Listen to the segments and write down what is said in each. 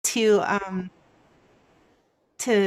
to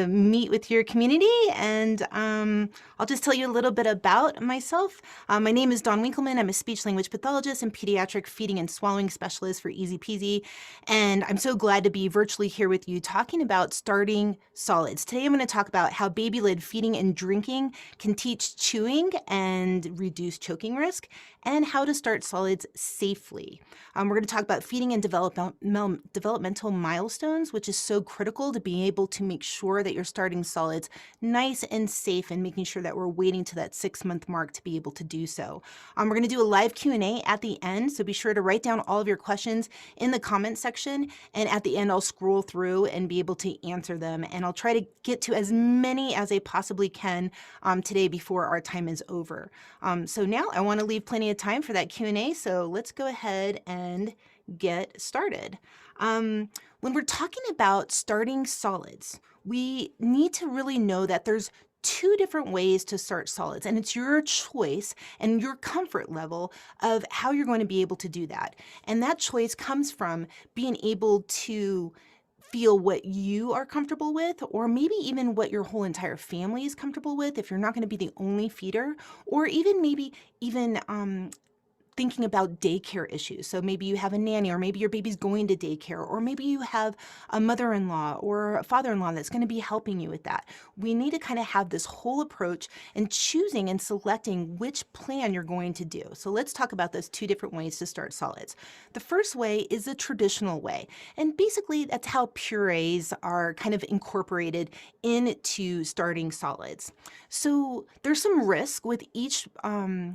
meet with your community, and I'll just tell you a little bit about myself. My name is Dawn Winkleman. I'm a speech language pathologist and pediatric feeding and swallowing specialist for EZPZ, and I'm so glad to be virtually here with you talking about starting solids. Today I'm going to talk about how baby-led feeding and drinking can teach chewing and reduce choking risk, and how to start solids safely. We're going to talk about feeding and developmental milestones, which is so critical to being able to make sure that you're starting solids nice and safe, and making sure that we're waiting to that 6-month mark to be able to do so. We're going to do a live Q&A at the end, so be sure to write down all of your questions in the comment section, and at the end I'll scroll through and be able to answer them, and I'll try to get to as many as I possibly can today before our time is over. So now I want to leave plenty of time for that Q&A, so let's go ahead and get started. When we're talking about starting solids, we need to really know that there's two different ways to start solids, and it's your choice and your comfort level of how you're going to be able to do that. And that choice comes from being able to feel what you are comfortable with, or maybe even what your whole entire family is comfortable with if you're not going to be the only feeder, or even maybe even thinking about daycare issues. So maybe you have a nanny, or maybe your baby's going to daycare, or maybe you have a mother-in-law or a father-in-law that's going to be helping you with that. We need to kind of have this whole approach in choosing and selecting which plan you're going to do. So let's talk about those two different ways to start solids. The first way is the traditional way, and basically that's how purees are kind of incorporated into starting solids. So there's some risk with each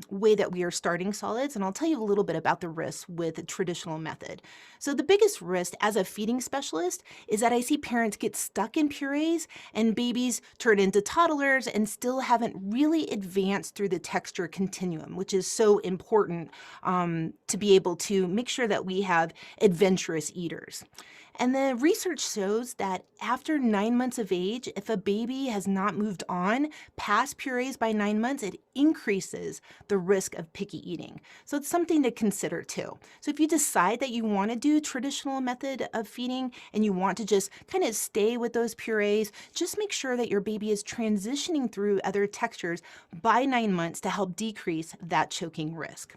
way that we are starting solids, and I'll tell you a little bit about the risks with the traditional method. So the biggest risk as a feeding specialist is that I see parents get stuck in purees and babies turn into toddlers and still haven't really advanced through the texture continuum, which is so important to be able to make sure that we have adventurous eaters. And the research shows that after 9 months of age, if a baby has not moved on past purees by 9 months, it increases the risk of picky eating. So it's something to consider too. So if you decide that you want to do traditional method of feeding and you want to just kind of stay with those purees, just make sure that your baby is transitioning through other textures by 9 months to help decrease that choking risk.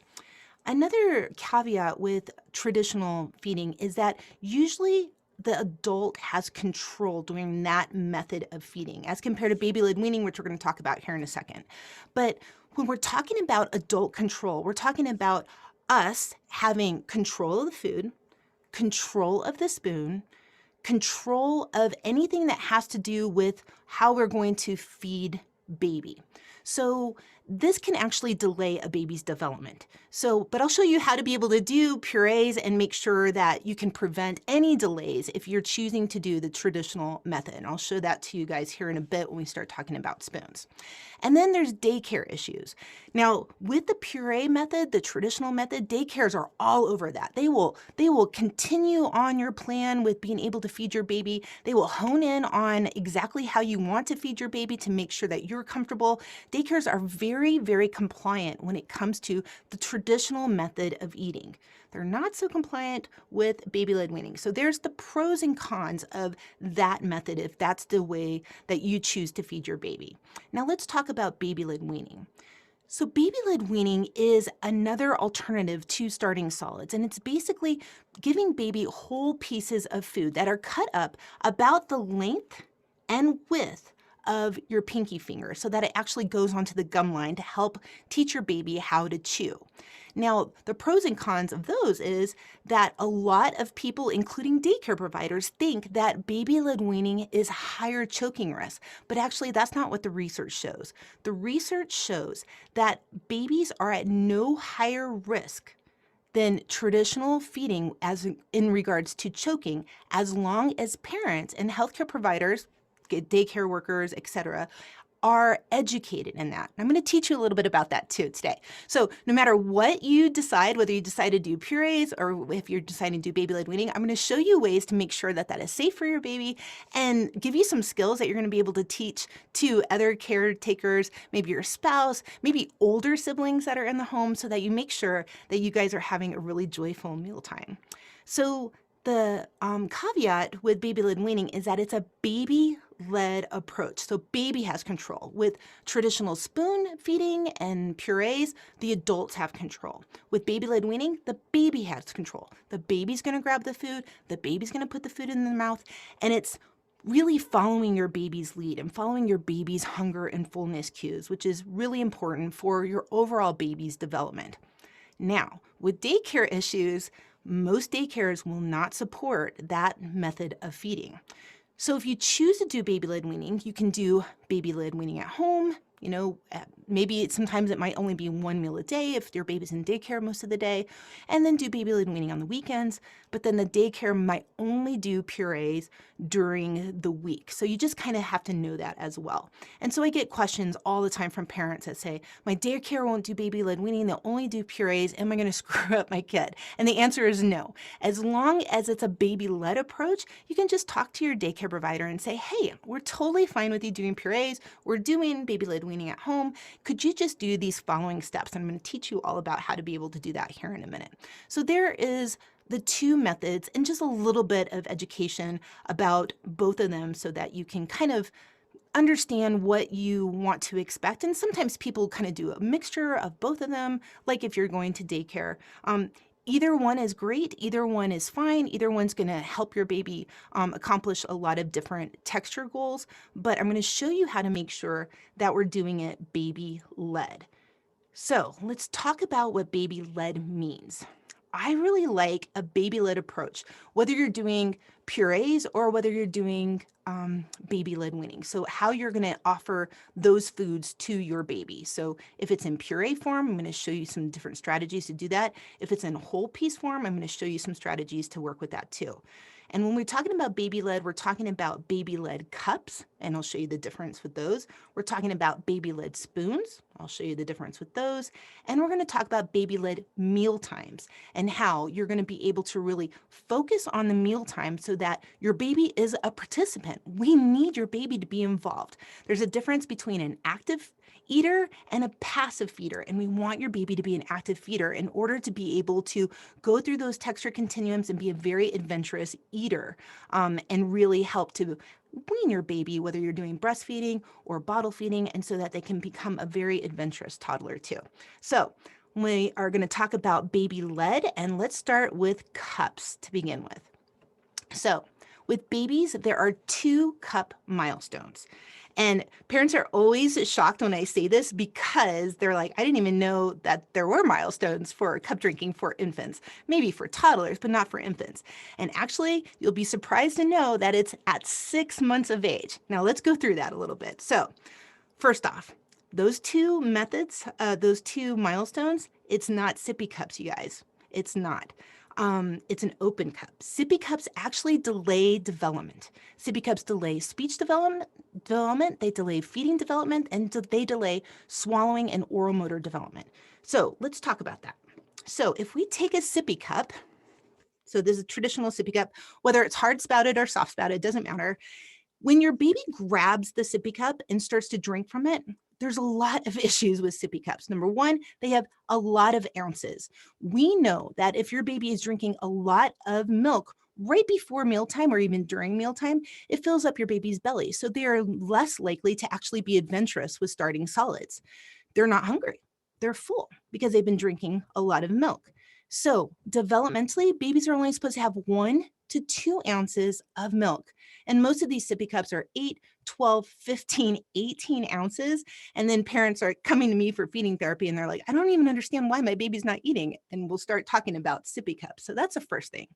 Another caveat with traditional feeding is that usually the adult has control during that method of feeding, as compared to baby-led weaning, which we're going to talk about here in a second. But when we're talking about adult control, we're talking about us having control of the food, control of the spoon, control of anything that has to do with how we're going to feed baby. So this can actually delay a baby's development. But I'll show you how to be able to do purees and make sure that you can prevent any delays if you're choosing to do the traditional method. And I'll show that to you guys here in a bit when we start talking about spoons. And then there's daycare issues. Now, with the puree method, the traditional method, daycares are all over that. They will continue on your plan with being able to feed your baby. They will hone in on exactly how you want to feed your baby to make sure that you're comfortable. Daycares are very, very compliant when it comes to the traditional method of eating. They're not so compliant with baby-led weaning. So there's the pros and cons of that method if that's the way that you choose to feed your baby. Now let's talk about baby-led weaning. So baby-led weaning is another alternative to starting solids, and it's basically giving baby whole pieces of food that are cut up about the length and width of your pinky finger so that it actually goes onto the gum line to help teach your baby how to chew. Now, the pros and cons of those is that a lot of people, including daycare providers, think that baby-led weaning is higher choking risk, but actually that's not what the research shows. The research shows that babies are at no higher risk than traditional feeding as in regards to choking, as long as parents and healthcare providers, daycare workers, etc., are educated in that. I'm going to teach you a little bit about that too today. So no matter what you decide, whether you decide to do purees or if you're deciding to do baby-led weaning, I'm going to show you ways to make sure that that is safe for your baby and give you some skills that you're going to be able to teach to other caretakers, maybe your spouse, maybe older siblings that are in the home, so that you make sure that you guys are having a really joyful mealtime. So the caveat with baby-led weaning is that it's a baby-led approach. So baby has control. With traditional spoon feeding and purees, the adults have control. With baby-led weaning, the baby has control. The baby's going to grab the food, the baby's going to put the food in their mouth, and it's really following your baby's lead and following your baby's hunger and fullness cues, which is really important for your overall baby's development. Now, with daycare issues, most daycares will not support that method of feeding. So if you choose to do baby-led weaning, you can do baby-led weaning at home. Maybe sometimes it might only be one meal a day if your baby's in daycare most of the day, and then do baby-led weaning on the weekends. But then the daycare might only do purees during the week. So you just kind of have to know that as well. And so I get questions all the time from parents that say, my daycare won't do baby-led weaning, they'll only do purees. Am I going to screw up my kid? And the answer is no. As long as it's a baby-led approach, you can just talk to your daycare provider and say, hey, we're totally fine with you doing purees. We're doing baby-led weaning at home. Could you just do these following steps? I'm going to teach you all about how to be able to do that here in a minute. So there is the two methods and just a little bit of education about both of them so that you can kind of understand what you want to expect. And sometimes people kind of do a mixture of both of them, like if you're going to daycare. Either one is great, either one is fine, either one's going to help your baby accomplish a lot of different texture goals, but I'm going to show you how to make sure that we're doing it baby-led. So let's talk about what baby-led means. I really like a baby-led approach, whether you're doing purees or whether you're doing baby-led weaning. So how you're going to offer those foods to your baby. So if it's in puree form, I'm going to show you some different strategies to do that. If it's in whole piece form, I'm going to show you some strategies to work with that too. And when we're talking about baby-led, we're talking about baby-led cups, and I'll show you the difference with those. We're talking about baby-led spoons. I'll show you the difference with those. And we're going to talk about baby-led meal times and how you're going to be able to really focus on the meal time so that your baby is a participant. We need your baby to be involved. There's a difference between an active eater and a passive feeder, and we want your baby to be an active feeder in order to be able to go through those texture continuums and be a very adventurous eater and really help to wean your baby, whether you're doing breastfeeding or bottle feeding, and so that they can become a very adventurous toddler too. So we are going to talk about baby-led, and let's start with cups to begin with. So with babies, there are 2 cup milestones. And parents are always shocked when I say this because they're like, I didn't even know that there were milestones for cup drinking for infants, maybe for toddlers, but not for infants. And actually, you'll be surprised to know that it's at 6 months of age. Now let's go through that a little bit. So first off, those 2 methods, those 2 milestones, it's not sippy cups, you guys. It's not. It's an open cup. Sippy cups actually delay development. Sippy cups delay speech development, they delay feeding development, and they delay swallowing and oral motor development. So let's talk about that. So if we take a sippy cup, so this is a traditional sippy cup, whether it's hard spouted or soft spouted, doesn't matter. When your baby grabs the sippy cup and starts to drink from it, there's a lot of issues with sippy cups. Number one, they have a lot of ounces. We know that if your baby is drinking a lot of milk right before mealtime or even during mealtime, it fills up your baby's belly. So they are less likely to actually be adventurous with starting solids. They're not hungry. They're full because they've been drinking a lot of milk. So developmentally, babies are only supposed to have 1 to 2 ounces of milk. And most of these sippy cups are 8, 12, 15, 18 ounces. And then parents are coming to me for feeding therapy and they're like, I don't even understand why my baby's not eating. And we'll start talking about sippy cups. So that's the first thing.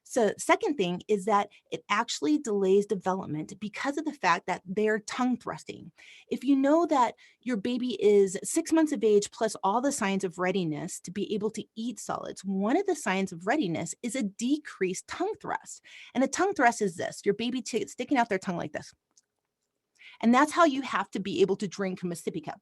So second thing is that it actually delays development because of the fact that they're tongue thrusting. If you know that your baby is 6 months of age plus all the signs of readiness to be able to eat solids, one of the signs of readiness is a decreased tongue thrust. And a tongue thrust is this, your baby sticking out their tongue like this. And that's how you have to be able to drink from a sippy cup.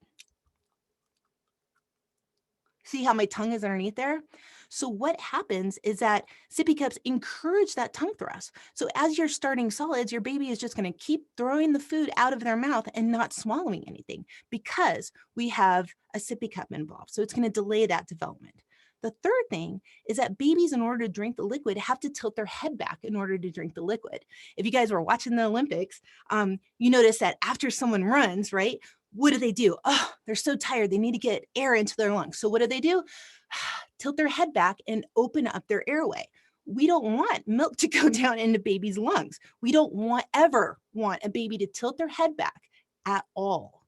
See how my tongue is underneath there? So what happens is that sippy cups encourage that tongue thrust. So as you're starting solids, your baby is just going to keep throwing the food out of their mouth and not swallowing anything because we have a sippy cup involved. So it's going to delay that development. The third thing is that babies, in order to drink the liquid, have to tilt their head back in order to drink the liquid. If you guys were watching the Olympics, you notice that after someone runs, right, what do? Oh, they're so tired. They need to get air into their lungs. So what do? Tilt their head back and open up their airway. We don't want milk to go down into babies' lungs. We don't ever want a baby to tilt their head back at all.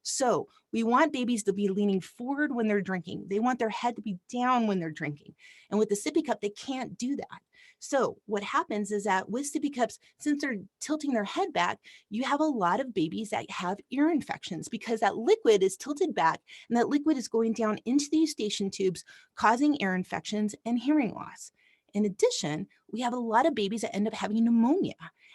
So we want babies to be leaning forward when they're drinking. They want their head to be down when they're drinking. And with the sippy cup, they can't do that. So what happens is that with sippy cups, since they're tilting their head back, you have a lot of babies that have ear infections because that liquid is tilted back and that liquid is going down into the eustachian tubes, causing ear infections and hearing loss. In addition, we have a lot of babies that end up having pneumonia.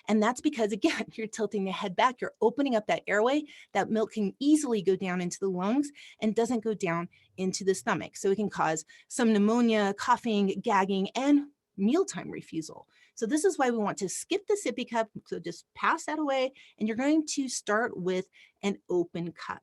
And that's because, again, you're tilting the head back, you're opening up that airway, that milk can easily go down into the lungs and doesn't go down into the stomach. So it can cause some pneumonia, coughing, gagging, and mealtime refusal. So this is why we want to skip the sippy cup. So just pass that away, and you're going to start with an open cup.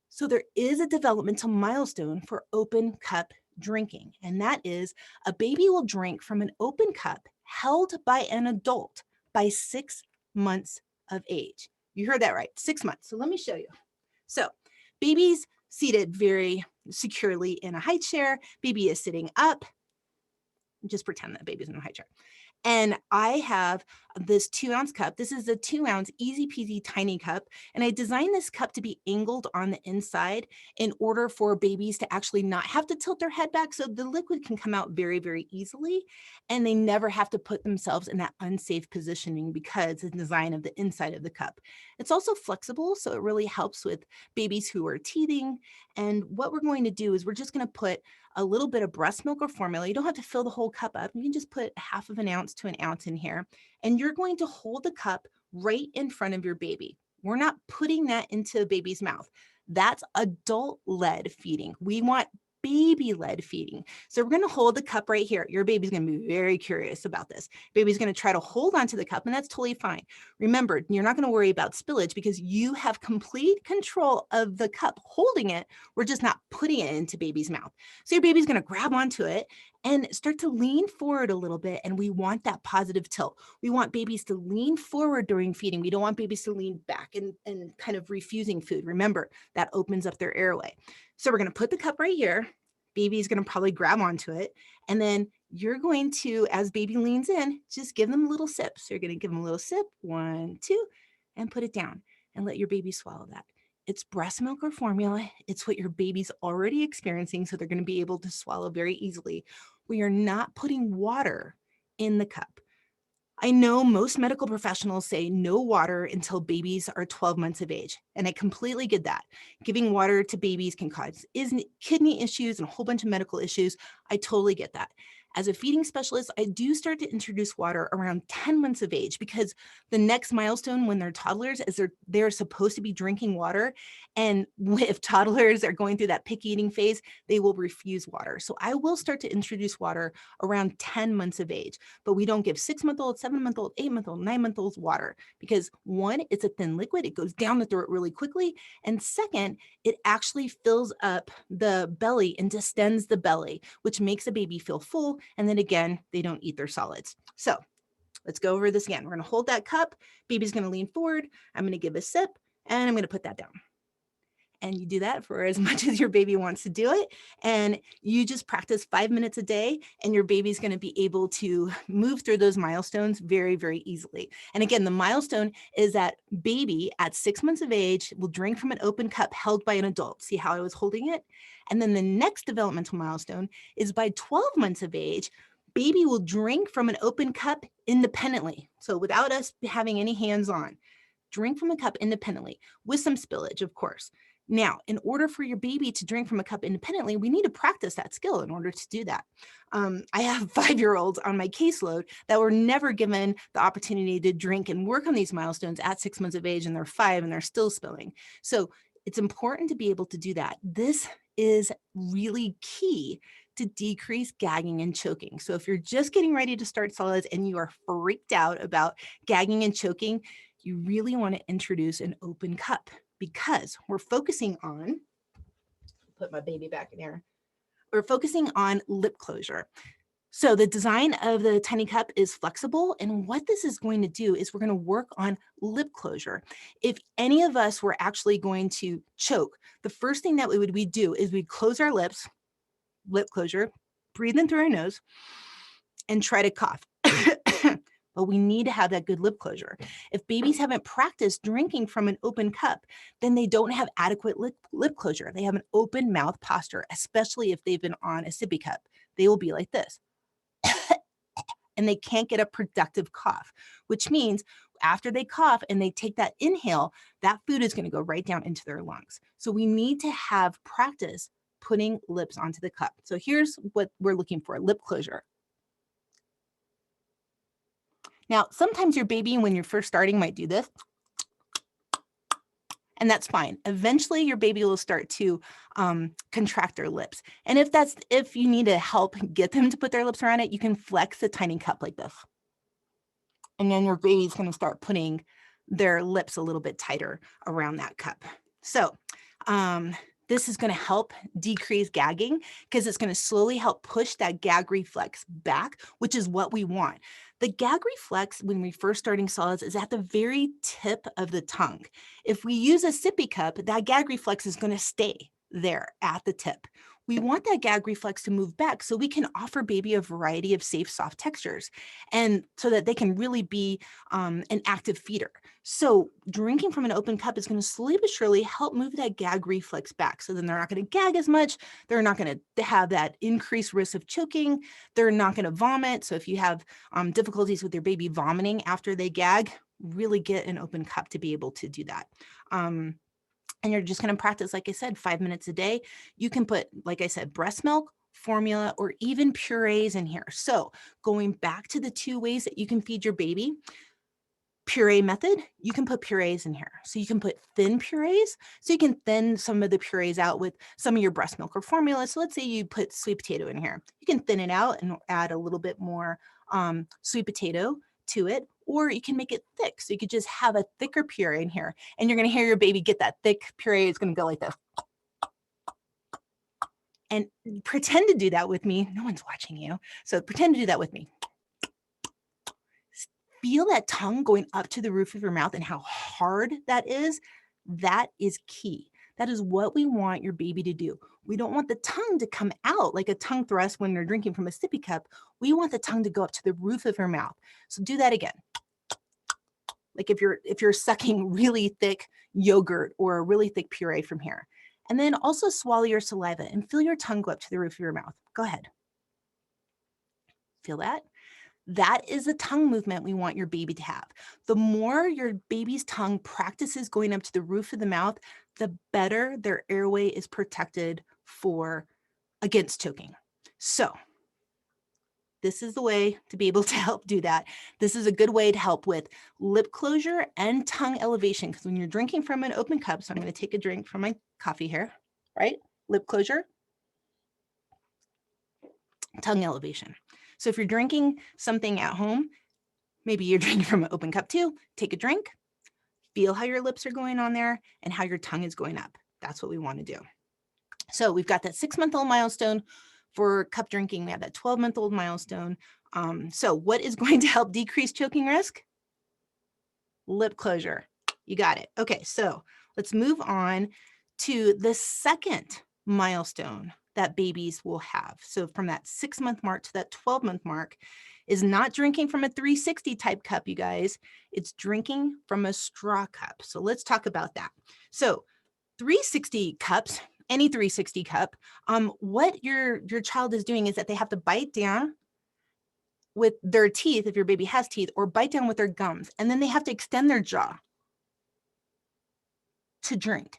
So there is a developmental milestone for open cup drinking, and that is a baby will drink from an open cup held by an adult by 6 months of age. You heard that right, 6 months. So let me show you. So baby's seated very securely in a high chair. Baby is sitting up. Just pretend that baby's in a high chair. And I have this 2-ounce cup. This is a 2-ounce EZPZ tiny cup. And I designed this cup to be angled on the inside in order for babies to actually not have to tilt their head back so the liquid can come out very, very easily. And they never have to put themselves in that unsafe positioning because of the design of the inside of the cup. It's also flexible, so it really helps with babies who are teething. And what we're going to do is we're just going to put a little bit of breast milk or formula. You don't have to fill the whole cup up. You can just put 1/2 ounce to 1 ounce in here. And you're going to hold the cup right in front of your baby. We're not putting that into a baby's mouth. That's adult-led feeding. We want baby-led feeding. So we're going to hold the cup right here. Your baby's going to be very curious about this. Baby's going to try to hold onto the cup, and that's totally fine. Remember, you're not going to worry about spillage because you have complete control of the cup holding it. We're just not putting it into baby's mouth. So your baby's going to grab onto it and start to lean forward a little bit, and we want that positive tilt. We want babies to lean forward during feeding. We don't want babies to lean back and kind of refusing food. Remember, that opens up their airway. So we're going to put the cup right here. Baby's going to probably grab onto it, and then you're going to, as baby leans in, just give them a little sip. So you're going to give them a little sip, 1, 2, and put it down and let your baby swallow that. It's breast milk or formula. It's what your baby's already experiencing, so they're going to be able to swallow very easily. We are not putting water in the cup. I know most medical professionals say no water until babies are 12 months of age, and I completely get that. Giving water to babies can cause kidney issues and a whole bunch of medical issues. I totally get that. As a feeding specialist, I do start to introduce water around 10 months of age because the next milestone when they're toddlers is they're supposed to be drinking water. And if toddlers are going through that picky eating phase, they will refuse water. So I will start to introduce water around 10 months of age, but we don't give 6-month-old, 7-month-old, 8-month-old, 9-month-olds water because 1, it's a thin liquid. It goes down the throat really quickly. And 2nd, it actually fills up the belly and distends the belly, which makes the baby feel full. And then again, they don't eat their solids. So let's go over this again. We're going to hold that cup. Baby's going to lean forward. I'm going to give a sip, and I'm going to put that down. And you do that for as much as your baby wants to do it. And you just practice 5 minutes a day, and your baby's going to be able to move through those milestones very, very easily. And again, the milestone is that baby at 6 months of age will drink from an open cup held by an adult. See how I was holding it? And then the next developmental milestone is by 12 months of age, baby will drink from an open cup independently. So without us having any hands on, drink from a cup independently with some spillage, of course. Now, in order for your baby to drink from a cup independently, we need to practice that skill in order to do that. I have 5-year-olds on my caseload that were never given the opportunity to drink and work on these milestones at 6 months of age, and they're 5 and they're still spilling. So it's important to be able to do that. This is really key to decrease gagging and choking. So if you're just getting ready to start solids and you are freaked out about gagging and choking, you really want to introduce an open cup because we're focusing on, put my baby back in here, we're focusing on lip closure. So the design of the tiny cup is flexible, and what this is going to do is we're going to work on lip closure. If any of us were actually going to choke, the first thing that we do is we close our lips, lip closure, breathe in through our nose, and try to cough. But we need to have that good lip closure. If babies haven't practiced drinking from an open cup, then they don't have adequate lip closure. They have an open mouth posture, especially if they've been on a sippy cup. They will be like this. And they can't get a productive cough, which means after they cough and they take that inhale, that food is going to go right down into their lungs. So we need to have practice putting lips onto the cup. So here's what we're looking for, lip closure. Now, sometimes your baby, when you're first starting, might do this, and that's fine. Eventually, your baby will start to contract their lips. And if you need to help get them to put their lips around it, you can flex a tiny cup like this. And then your baby's going to start putting their lips a little bit tighter around that cup. So this is going to help decrease gagging because it's going to slowly help push that gag reflex back, which is what we want. The gag reflex, when we're first starting solids, is at the very tip of the tongue. If we use a sippy cup, that gag reflex is going to stay there at the tip. We want that gag reflex to move back so we can offer baby a variety of safe, soft textures, and so that they can really be an active feeder. So drinking from an open cup is going to slowly but surely help move that gag reflex back. So then they're not going to gag as much. They're not going to have that increased risk of choking. They're not going to vomit. So if you have difficulties with your baby vomiting after they gag, really get an open cup to be able to do that. And you're just going to practice, like I said, 5 minutes a day. You can put, like I said, breast milk, formula, or even purees in here. So going back to the 2 ways that you can feed your baby, puree method, you can put purees in here. So you can put thin purees. So you can thin some of the purees out with some of your breast milk or formula. So let's say you put sweet potato in here. You can thin it out and add a little bit more sweet potato to it, or you can make it thick. So you could just have a thicker puree in here, and you're going to hear your baby get that thick puree. It's going to go like this. And pretend to do that with me. No one's watching you. So pretend to do that with me. Feel that tongue going up to the roof of your mouth and how hard that is. That is key. That is what we want your baby to do. We don't want the tongue to come out like a tongue thrust when they're drinking from a sippy cup. We want the tongue to go up to the roof of your mouth. So do that again. Like if you're sucking really thick yogurt or a really thick puree from here. And then also swallow your saliva and feel your tongue go up to the roof of your mouth. Go ahead. Feel that? That is the tongue movement we want your baby to have. The more your baby's tongue practices going up to the roof of the mouth, the better their airway is protected against choking. So this is the way to be able to help do that. This is a good way to help with lip closure and tongue elevation, because when you're drinking from an open cup, so I'm going to take a drink from my coffee here, right? Lip closure, tongue elevation. So if you're drinking something at home, maybe you're drinking from an open cup too, take a drink, feel how your lips are going on there and how your tongue is going up. That's what we want to do. So we've got that 6-month-old milestone for cup drinking. We have that 12-month-old milestone. So what is going to help decrease choking risk? Lip closure. You got it. Okay, so let's move on to the second milestone that babies will have. So from that 6-month mark to that 12-month mark is not drinking from a 360 type cup, you guys. It's drinking from a straw cup. So let's talk about that. So 360 cups, any 360 cup, what your child is doing is that they have to bite down with their teeth, if your baby has teeth, or bite down with their gums, and then they have to extend their jaw to drink.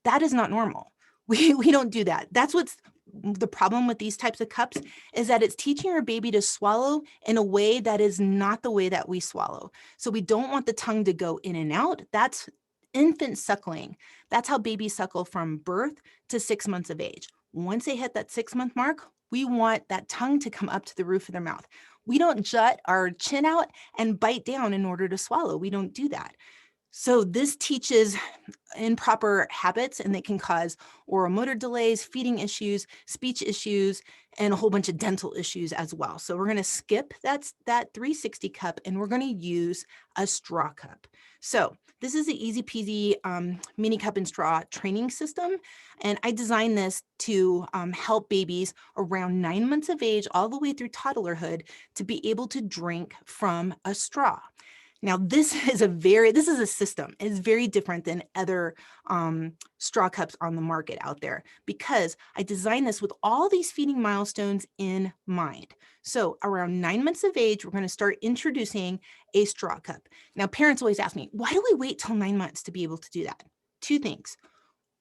That is not normal. We don't do that. That's what's the problem with these types of cups, is that it's teaching our baby to swallow in a way that is not the way that we swallow. So we don't want the tongue to go in and out. That's infant suckling. That's how babies suckle from birth to 6 months of age. Once they hit that 6-month mark, we want that tongue to come up to the roof of their mouth. We don't jut our chin out and bite down in order to swallow. We don't do that. So this teaches improper habits, and they can cause oral motor delays, feeding issues, speech issues, and a whole bunch of dental issues as well. So we're going to skip that 360 cup, and we're going to use a straw cup. So this is the EZPZ mini cup and straw training system, and I designed this to help babies around 9 months of age all the way through toddlerhood to be able to drink from a straw. Now, this is a system. It's very different than other straw cups on the market out there, because I designed this with all these feeding milestones in mind. So around 9 months of age, we're going to start introducing a straw cup. Now, parents always ask me, why do we wait till 9 months to be able to do that? Two things.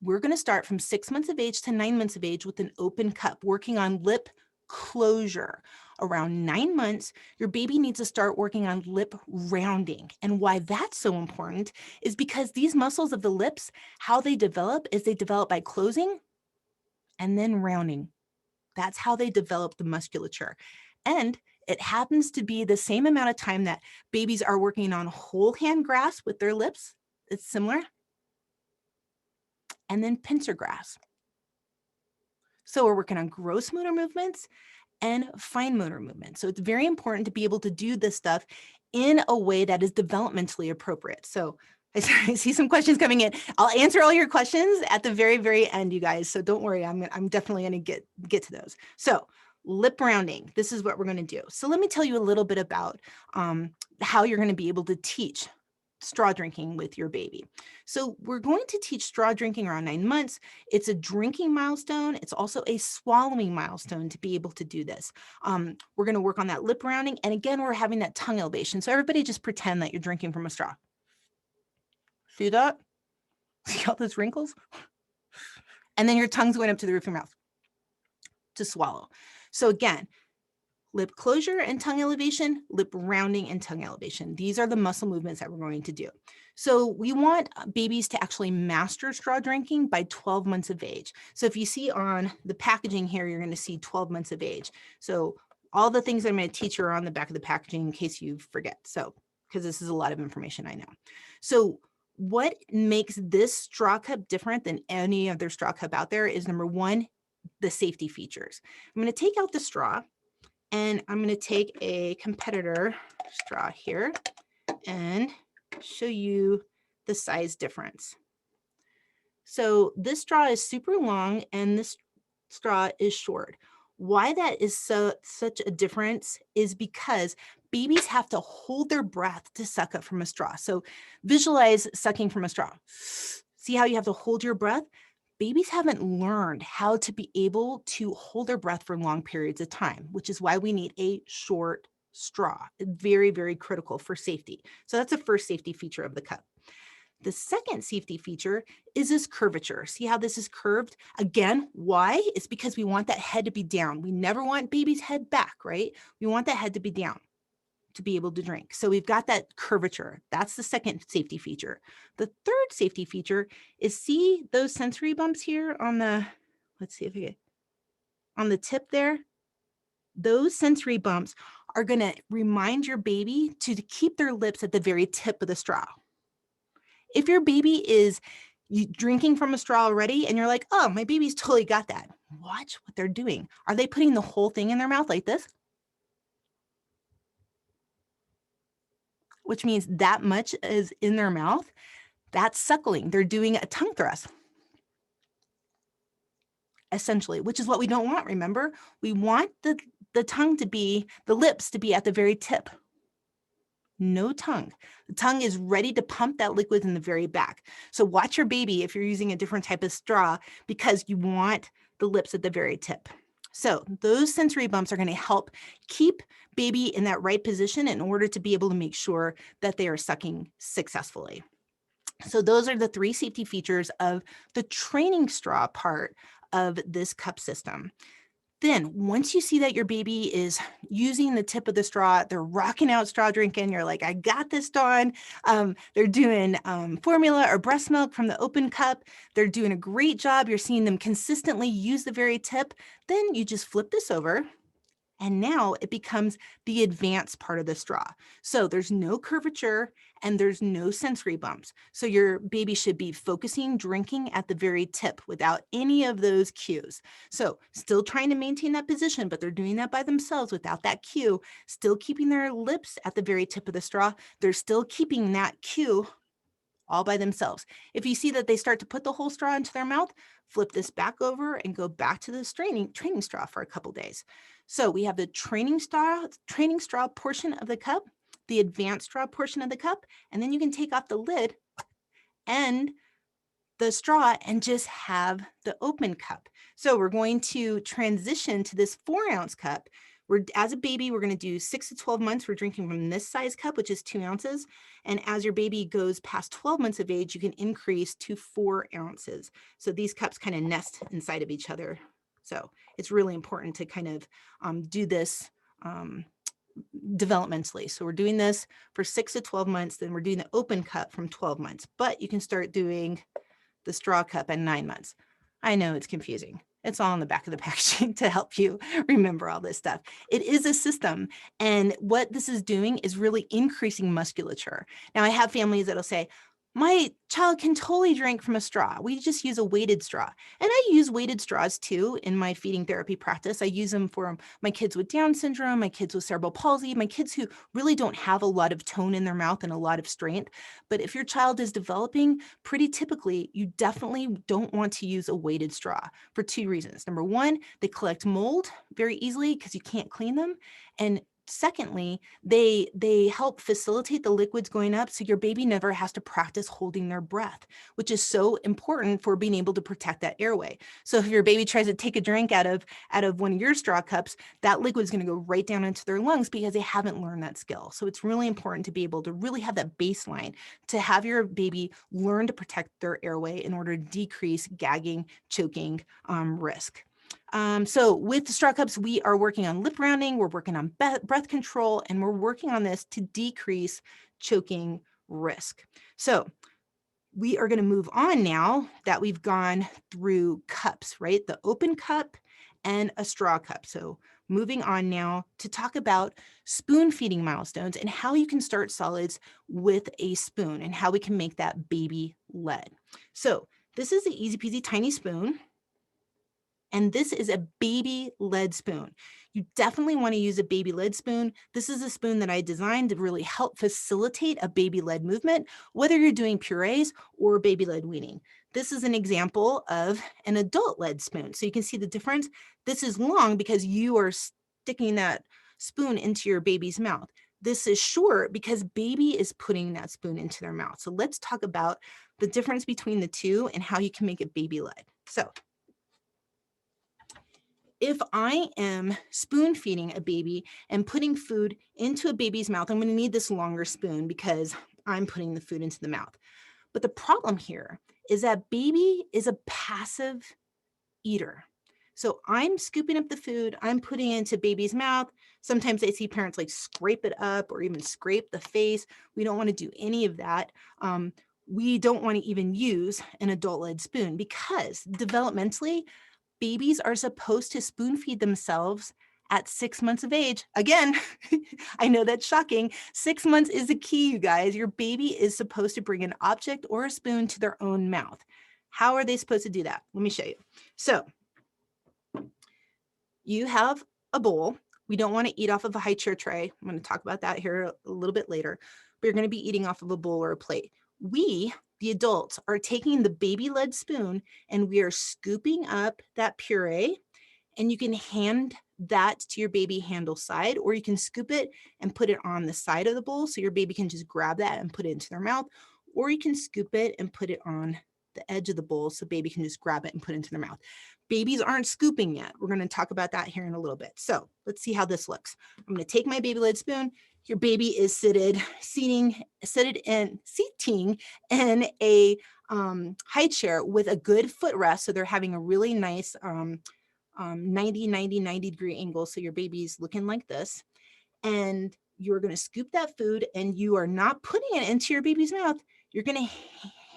We're going to start from 6 months of age to 9 months of age with an open cup, working on lip closure. Around 9 months, your baby needs to start working on lip rounding. And why that's so important is because these muscles of the lips, how they develop is they develop by closing and then rounding. That's how they develop the musculature. And it happens to be the same amount of time that babies are working on whole hand grasp with their lips. It's similar. And then pincer grasp. So we're working on gross motor movements and fine motor movements. So it's very important to be able to do this stuff in a way that is developmentally appropriate. So I see some questions coming in. I'll answer all your questions at the very, very end, you guys. So don't worry, I'm definitely going to get to those. So lip rounding, this is what we're going to do. So let me tell you a little bit about how you're going to be able to teach straw drinking with your baby. So we're going to teach straw drinking around 9 months. It's a drinking milestone. It's also a swallowing milestone to be able to do this. We're going to work on that lip rounding. And again, we're having that tongue elevation. So everybody just pretend that you're drinking from a straw. See that? See all those wrinkles? And then your tongue's going up to the roof of your mouth to swallow. So again, lip closure and tongue elevation, lip rounding and tongue elevation. These are the muscle movements that we're going to do. So we want babies to actually master straw drinking by 12 months of age. So if you see on the packaging here, you're going to see 12 months of age. So all the things I'm going to teach you are on the back of the packaging in case you forget. So, because this is a lot of information, I know. So what makes this straw cup different than any other straw cup out there is, number one, the safety features. I'm going to take out the straw, and I'm going to take a competitor straw here and show you the size difference. So this straw is super long and this straw is short. Why that is such a difference is because babies have to hold their breath to suck up from a straw. So visualize sucking from a straw. See how you have to hold your breath? Babies haven't learned how to be able to hold their breath for long periods of time, which is why we need a short straw. Very, very critical for safety. So that's the first safety feature of the cup. The second safety feature is this curvature. See how this is curved? Again, why? It's because we want that head to be down. We never want baby's head back, right? We want that head to be down to be able to drink. So we've got that curvature. That's the second safety feature. The third safety feature is, see those sensory bumps here on the, let's see if we get, on the tip there? Those sensory bumps are going to remind your baby to keep their lips at the very tip of the straw. If your baby is drinking from a straw already and you're like, oh, my baby's totally got that, watch what they're doing. Are they putting the whole thing in their mouth like this? Which means that much is in their mouth. That's suckling. They're doing a tongue thrust, essentially, which is what we don't want, remember? We want the tongue to be, the lips to be at the very tip. No tongue. The tongue is ready to pump that liquid in the very back. So watch your baby if you're using a different type of straw, because you want the lips at the very tip. So those sensory bumps are going to help keep baby in that right position in order to be able to make sure that they are sucking successfully. So those are the three safety features of the training straw part of this cup system. Then once you see that your baby is using the tip of the straw, they're rocking out straw drinking, you're like, I got this, Dawn. They're doing formula or breast milk from the open cup. They're doing a great job. You're seeing them consistently use the very tip. Then you just flip this over And now it becomes the advanced part of the straw. So there's no curvature and there's no sensory bumps. So your baby should be focusing, drinking at the very tip without any of those cues. So still trying to maintain that position, but they're doing that by themselves without that cue, still keeping their lips at the very tip of the straw. They're still keeping that cue all by themselves. If you see that they start to put the whole straw into their mouth, flip this back over and go back to the training straw for a couple days. So we have the training straw portion of the cup, the advanced straw portion of the cup, and then you can take off the lid and the straw and just have the open cup. So we're going to transition to this 4-ounce cup. As a baby, we're going to do 6 to 12 months. We're drinking from this size cup, which is 2 ounces. And as your baby goes past 12 months of age, you can increase to 4 ounces. So these cups kind of nest inside of each other. So it's really important to kind of do this developmentally. So we're doing this for 6 to 12 months. Then we're doing the open cup from 12 months. But you can start doing the straw cup at 9 months. I know it's confusing. It's all on the back of the packaging to help you remember all this stuff. It is a system. And what this is doing is really increasing musculature. Now I have families that'll say, my child can totally drink from a straw. We just use a weighted straw. And I use weighted straws too in my feeding therapy practice. I use them for my kids with Down syndrome, my kids with cerebral palsy, my kids who really don't have a lot of tone in their mouth and a lot of strength. But if your child is developing, pretty typically, you definitely don't want to use a weighted straw for 2 reasons. Number one, they collect mold very easily because you can't clean them. And secondly, they help facilitate the liquids going up so your baby never has to practice holding their breath, which is so important for being able to protect that airway. So if your baby tries to take a drink out of one of your straw cups, that liquid is going to go right down into their lungs because they haven't learned that skill. So it's really important to be able to really have that baseline to have your baby learn to protect their airway in order to decrease gagging, choking risk. So with the straw cups, we are working on lip rounding, we're working on breath control, and we're working on this to decrease choking risk. So we are going to move on now that we've gone through cups, right? The open cup and a straw cup. So moving on now to talk about spoon feeding milestones and how you can start solids with a spoon and how we can make that baby led. So this is the EZPZ tiny spoon. And this is a baby-led spoon. You definitely want to use a baby-led spoon. This is a spoon that I designed to really help facilitate a baby-led movement, whether you're doing purees or baby-led weaning. This is an example of an adult-led spoon. So you can see the difference. This is long because you are sticking that spoon into your baby's mouth. This is short because baby is putting that spoon into their mouth. So let's talk about the difference between the two and how you can make it baby-led. So if I am spoon feeding a baby and putting food into a baby's mouth, I'm going to need this longer spoon because I'm putting the food into the mouth. But the problem here is that baby is a passive eater. So I'm scooping up the food, I'm putting it into baby's mouth. Sometimes I see parents like scrape it up or even scrape the face. We don't want to do any of that. We don't want to even use an adult-led spoon because developmentally, babies are supposed to spoon feed themselves at 6 months of age. Again, I know that's shocking. 6 months is the key, you guys. Your baby is supposed to bring an object or a spoon to their own mouth. How are they supposed to do that? Let me show you. So you have a bowl. We don't want to eat off of a high chair tray. I'm going to talk about that here a little bit later, but you're going to be eating off of a bowl or a plate. We, the adults, are taking the baby-led spoon and we are scooping up that puree, and you can hand that to your baby handle side, or you can scoop it and put it on the side of the bowl so your baby can just grab that and put it into their mouth, or you can scoop it and put it on the edge of the bowl so baby can just grab it and put it into their mouth. Babies aren't scooping yet. We're going to talk about that here in a little bit. So let's see how this looks. I'm going to take my baby-led spoon. Your baby is seating in a high chair with a good footrest. So they're having a really nice 90 degree angle. So your baby's looking like this. And you're going to scoop that food and you are not putting it into your baby's mouth. You're going to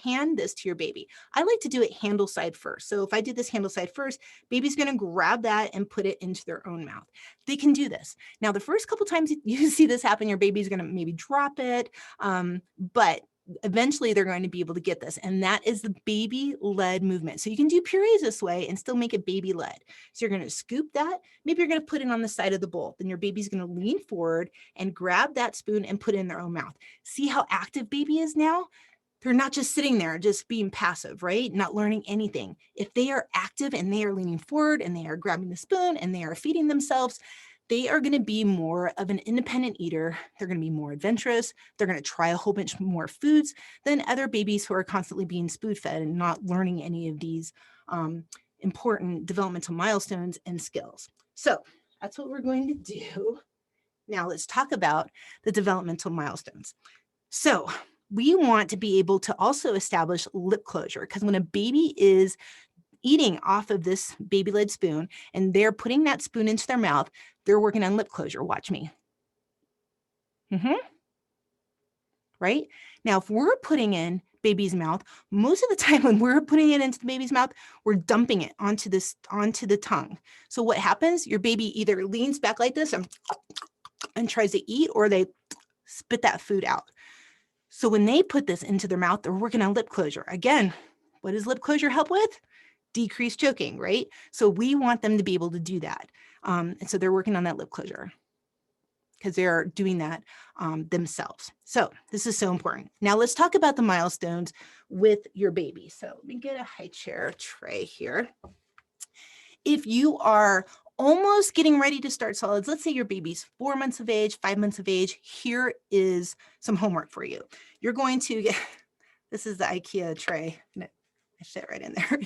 hand this to your baby. I like to do it handle side first. So if I do this handle side first, baby's going to grab that and put it into their own mouth. They can do this. Now, the first couple times you see this happen, your baby's going to maybe drop it, but eventually they're going to be able to get this. And that is the baby-led movement. So you can do purees this way and still make it baby-led. So you're going to scoop that. Maybe you're going to put it on the side of the bowl. Then your baby's going to lean forward and grab that spoon and put it in their own mouth. See how active baby is now? They're not just sitting there, just being passive, right? Not learning anything. If they are active and they are leaning forward and they are grabbing the spoon and they are feeding themselves, they are going to be more of an independent eater. They're going to be more adventurous. They're going to try a whole bunch more foods than other babies who are constantly being spoon fed and not learning any of these important developmental milestones and skills. So that's what we're going to do. Now let's talk about the developmental milestones. So we want to be able to also establish lip closure, because when a baby is eating off of this baby-led spoon and they're putting that spoon into their mouth, they're working on lip closure. Watch me. Right? Now, if we're putting in baby's mouth, most of the time when we're putting it into the baby's mouth, we're dumping it onto the tongue. So what happens? Your baby either leans back like this and tries to eat, or they spit that food out. So when they put this into their mouth, they're working on lip closure. Again, what does lip closure help with? Decrease choking, right? So we want them to be able to do that. And so they're working on that lip closure because they're doing that themselves. So this is so important. Now let's talk about the milestones with your baby. So let me get a high chair tray here. If you are almost getting ready to start solids, let's say your baby's 4 months of age, 5 months of age, here is some homework for you. You're going to get, this is the IKEA tray. I fit right in there.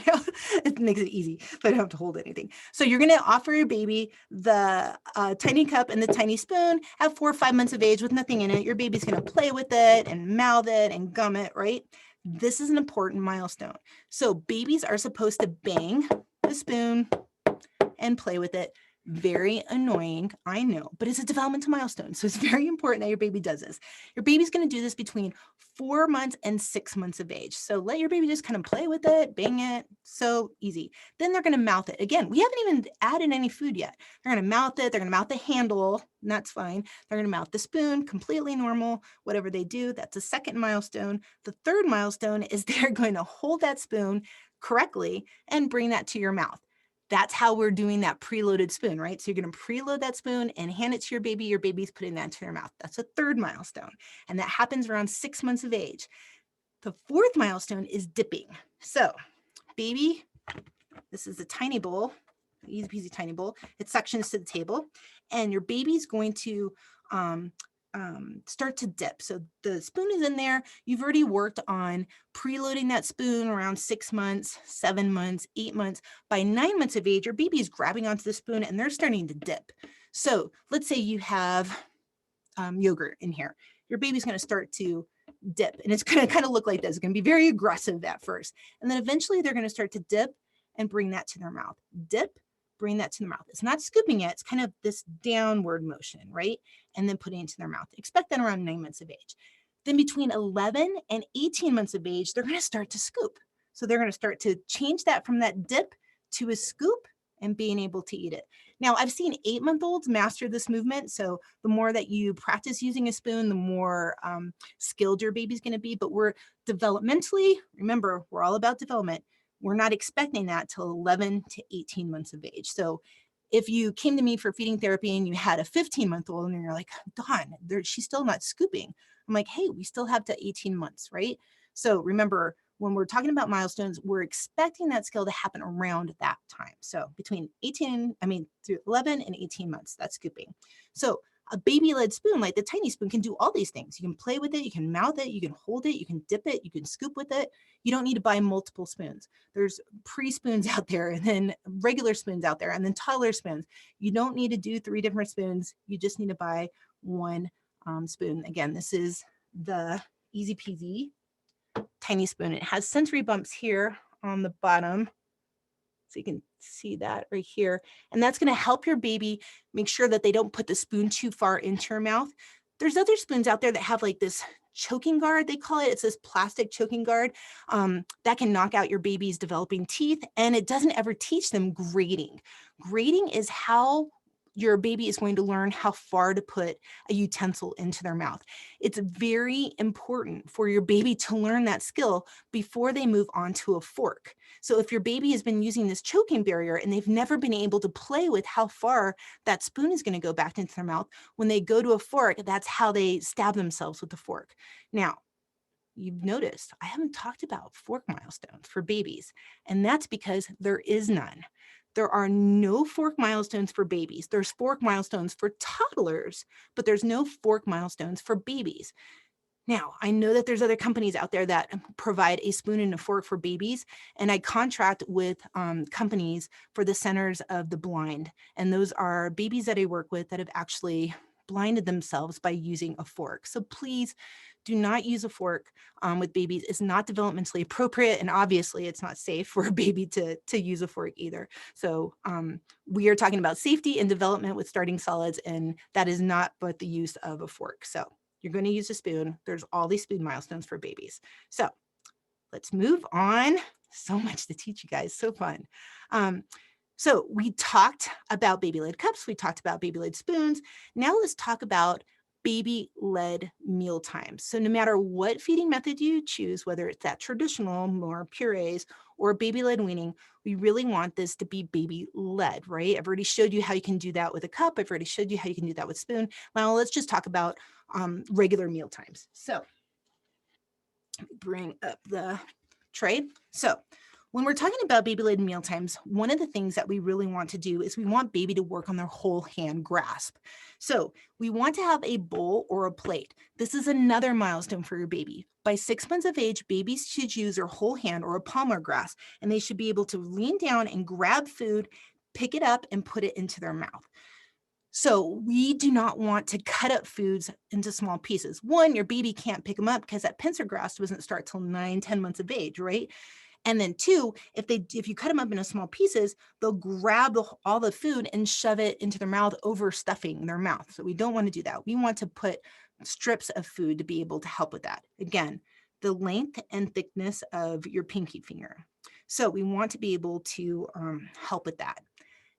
It makes it easy, so I don't have to hold anything. So you're going to offer your baby the tiny cup and the tiny spoon at 4 or 5 months of age with nothing in it. Your baby's going to play with it and mouth it and gum it, right? This is an important milestone. So babies are supposed to bang the spoon and play with it. Very annoying, I know, but it's a developmental milestone. So it's very important that your baby does this. Your baby's going to do this between 4 months and 6 months of age. So let your baby just kind of play with it, bang it, so easy. Then they're going to mouth it. Again, we haven't even added any food yet. They're going to mouth it, they're going to mouth the handle, and that's fine. They're going to mouth the spoon, completely normal, whatever they do. That's a second milestone. The third milestone is they're going to hold that spoon correctly and bring that to your mouth. That's how we're doing that preloaded spoon, right? So you're going to preload that spoon and hand it to your baby. Your baby's putting that into their mouth. That's a third milestone. And that happens around 6 months of age. The fourth milestone is dipping. So baby, this is a tiny bowl, easy peasy tiny bowl. It suctions to the table, and your baby's going to start to dip. So the spoon is in there. You've already worked on preloading that spoon around 6 months, 7 months, 8 months. By 9 months of age, your baby is grabbing onto the spoon and they're starting to dip. So let's say you have yogurt in here. Your baby's going to start to dip, and it's going to kind of look like this. It's going to be very aggressive at first. And then eventually they're going to start to dip and bring that to their mouth. Dip, bring that to their mouth. It's not scooping it. It's kind of this downward motion, right? And then putting it into their mouth. Expect that around 9 months of age. Then between 11 and 18 months of age, they're going to start to scoop. So they're going to start to change that from that dip to a scoop and being able to eat it. Now, I've seen 8-month-olds master this movement. So the more that you practice using a spoon, the more skilled your baby's going to be. But we're developmentally, remember, we're all about development. We're not expecting that till 11 to 18 months of age. So if you came to me for feeding therapy and you had a 15-month-old and you're like, Dawn, she's still not scooping. I'm like, hey, we still have to 18 months, right? So remember, when we're talking about milestones, we're expecting that skill to happen around that time. So between through 11 and 18 months, that's scooping. So a baby-led spoon, like the tiny spoon, can do all these things. You can play with it, you can mouth it, you can hold it, you can dip it, you can scoop with it. You don't need to buy multiple spoons. There's pre-spoons out there, and then regular spoons out there, and then toddler spoons. You don't need to do 3 different spoons. You just need to buy one spoon. Again, this is the EZPZ tiny spoon. It has sensory bumps here on the bottom. So you can see that right here. And that's going to help your baby make sure that they don't put the spoon too far into your mouth. There's other spoons out there that have like this choking guard, they call it. It's this plastic choking guard that can knock out your baby's developing teeth, and it doesn't ever teach them grading. Grading is how your baby is going to learn how far to put a utensil into their mouth. It's very important for your baby to learn that skill before they move on to a fork. So if your baby has been using this choking barrier and they've never been able to play with how far that spoon is going to go back into their mouth, when they go to a fork, that's how they stab themselves with the fork. Now, you've noticed I haven't talked about fork milestones for babies, and that's because there is none. There are no fork milestones for babies. There's fork milestones for toddlers, but there's no fork milestones for babies. Now, I know that there's other companies out there that provide a spoon and a fork for babies, and I contract with companies for the Centers of the Blind, and those are babies that I work with that have actually blinded themselves by using a fork. So please do not use a fork with babies. It's not developmentally appropriate, and obviously it's not safe for a baby to use a fork either. So we are talking about safety and development with starting solids, and that is not but the use of a fork. So you're going to use a spoon. There's all these spoon milestones for babies. So let's move on. So much to teach you guys. So fun. So we talked about baby-led cups. We talked about baby-led spoons. Now let's talk about baby-led meal times. So no matter what feeding method you choose, whether it's that traditional, more purees, or baby-led weaning, we really want this to be baby-led, right? I've already showed you how you can do that with a cup. I've already showed you how you can do that with spoon. Now let's just talk about regular meal times. So bring up the tray. So when we're talking about baby-led meal times, one of the things that we really want to do is we want baby to work on their whole hand grasp. So we want to have a bowl or a plate. This is another milestone for your baby. By 6 months of age, babies should use their whole hand or a palmar grasp, and they should be able to lean down and grab food, pick it up, and put it into their mouth. So we do not want to cut up foods into small pieces. One, your baby can't pick them up because that pincer grasp doesn't start till 9, 10 months of age, right? And then two, if you cut them up into small pieces, they'll grab all the food and shove it into their mouth, overstuffing their mouth. So we don't want to do that. We want to put strips of food to be able to help with that. Again, the length and thickness of your pinky finger. So we want to be able to help with that.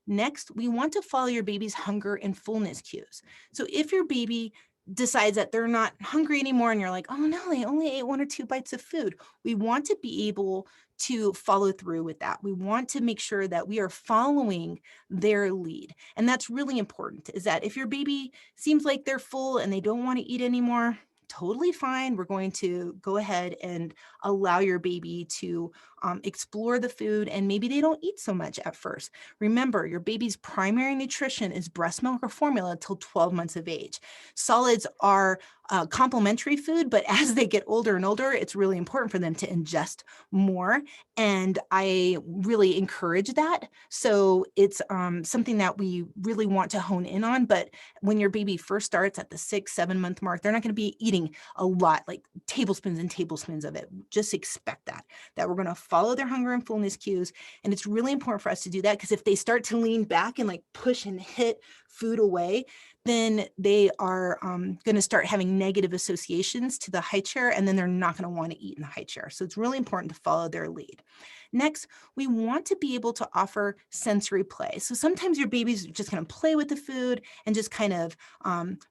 Next, we want to follow your baby's hunger and fullness cues. So if your baby decides that they're not hungry anymore and you're like, oh no, they only ate 1 or 2 bites of food, we want to be able to follow through with that. We want to make sure that we are following their lead. And that's really important, is that if your baby seems like they're full and they don't want to eat anymore, totally fine. We're going to go ahead and allow your baby to explore the food, and maybe they don't eat so much at first. Remember, your baby's primary nutrition is breast milk or formula till 12 months of age. Solids are complementary food, but as they get older and older, it's really important for them to ingest more. And I really encourage that. So it's something that we really want to hone in on. But when your baby first starts at the 6-7 month mark, they're not going to be eating a lot, like tablespoons and tablespoons of it. Just expect that we're going to follow their hunger and fullness cues. And it's really important for us to do that, because if they start to lean back and like push and hit food away, then they are going to start having negative associations to the high chair, and then they're not going to want to eat in the high chair. So it's really important to follow their lead. Next, we want to be able to offer sensory play. So sometimes your baby's just going to play with the food and just kind of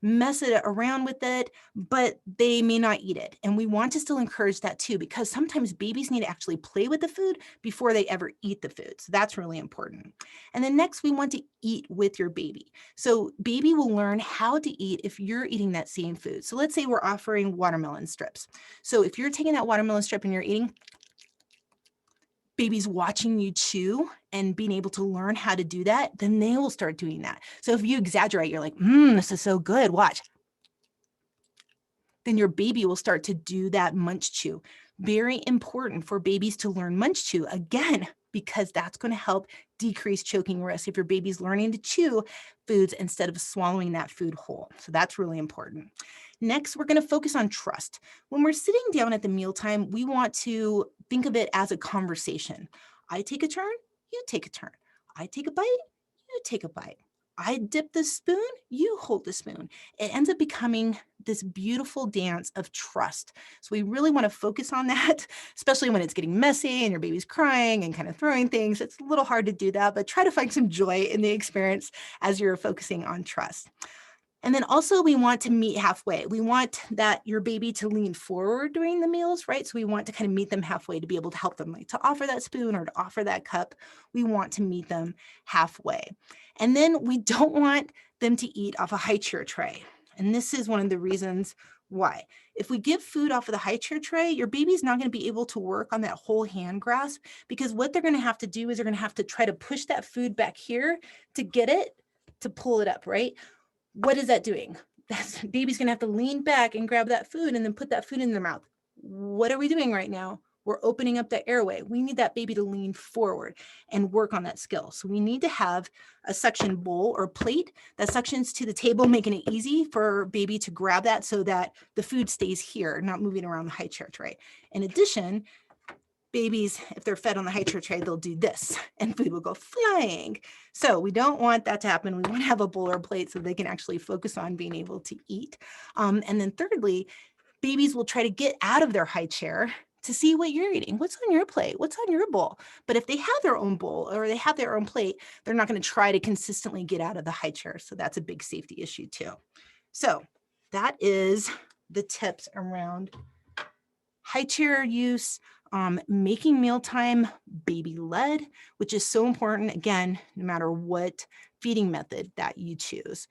mess it around with it, but they may not eat it. And we want to still encourage that too, because sometimes babies need to actually play with the food before they ever eat the food. So that's really important. And then next, we want to eat with your baby. So baby will learn how to eat if you're eating that same food. So let's say we're offering watermelon strips. So if you're taking that watermelon strip and you're eating, baby's watching you chew and being able to learn how to do that, then they will start doing that. So if you exaggerate, you're like, this is so good, watch. Then your baby will start to do that munch chew. Very important for babies to learn munch chew, again, because that's going to help decrease choking risk if your baby's learning to chew foods instead of swallowing that food whole. So that's really important. Next, we're going to focus on trust. When we're sitting down at the mealtime, we want to think of it as a conversation. I take a turn, you take a turn. I take a bite, you take a bite. I dip the spoon, you hold the spoon. It ends up becoming this beautiful dance of trust. So we really want to focus on that, especially when it's getting messy and your baby's crying and kind of throwing things. It's a little hard to do that, but try to find some joy in the experience as you're focusing on trust. And then also we want to meet halfway. We want that your baby to lean forward during the meals, right? So we want to kind of meet them halfway to be able to help them, like to offer that spoon or to offer that cup. We want to meet them halfway. And then we don't want them to eat off a high chair tray. And this is one of the reasons why. If we give food off of the high chair tray, your baby's not going to be able to work on that whole hand grasp, because what they're going to have to do is they're going to have to try to push that food back here to get it, to pull it up, right? What is that doing? That baby's gonna have to lean back and grab that food and then put that food in their mouth. What are we doing right now? We're opening up the airway. We need that baby to lean forward and work on that skill. So we need to have a suction bowl or plate that suctions to the table, making it easy for baby to grab that so that the food stays here, not moving around the high chair tray. In addition, babies, if they're fed on the high chair tray, they'll do this and food will go flying. So we don't want that to happen. We want to have a bowl or plate so they can actually focus on being able to eat. And then thirdly, babies will try to get out of their high chair to see what you're eating. What's on your plate? What's on your bowl? But if they have their own bowl or they have their own plate, they're not going to try to consistently get out of the high chair. So that's a big safety issue too. So that is the tips around high chair use, making mealtime baby-led, which is so important, again, no matter what feeding method that you choose.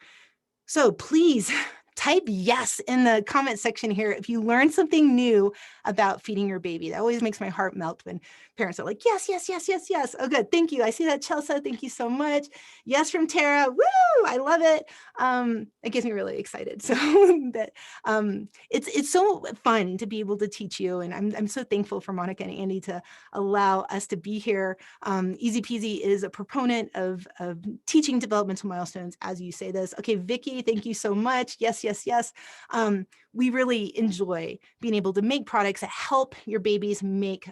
So please type yes in the comment section here if you learned something new about feeding your baby. That always makes my heart melt when parents are like, yes, yes, yes, yes, yes. Oh, good. Thank you. I see that, Chelsea. Thank you so much. Yes from Tara. Woo! I love it. It gets me really excited. So that it's so fun to be able to teach you. And I'm so thankful for Monica and Andy to allow us to be here. EZPZ is a proponent of teaching developmental milestones, as you say this. Okay, Vicky, thank you so much. Yes, yes, yes. We really enjoy being able to make products that help your babies make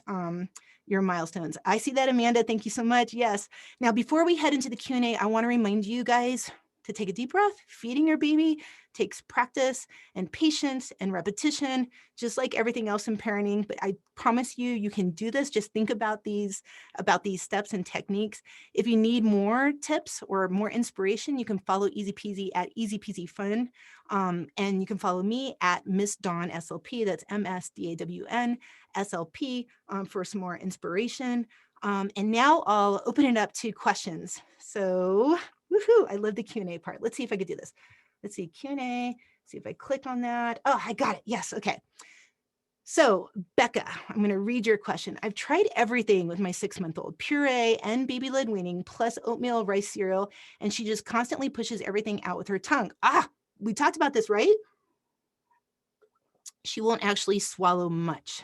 your milestones. I see that, Amanda. Thank you so much. Yes. Now, before we head into the Q&A, I want to remind you guys to take a deep breath. Feeding your baby takes practice and patience and repetition, just like everything else in parenting. But I promise you, you can do this. Just think about these steps and techniques. If you need more tips or more inspiration, you can follow EZPZ at EZPZ Fun. And you can follow me at Miss Dawn SLP. That's MSDAWN SLP for some more inspiration. And now I'll open it up to questions. So, woohoo, I love the Q&A part. Let's see if I could do this. Let's see, Q&A, see if I click on that. Oh, I got it. Yes, okay. So, Becca, I'm going to read your question. I've tried everything with my 6-month-old, puree and baby-led weaning, plus oatmeal, rice cereal, and she just constantly pushes everything out with her tongue. We talked about this, right? She won't actually swallow much.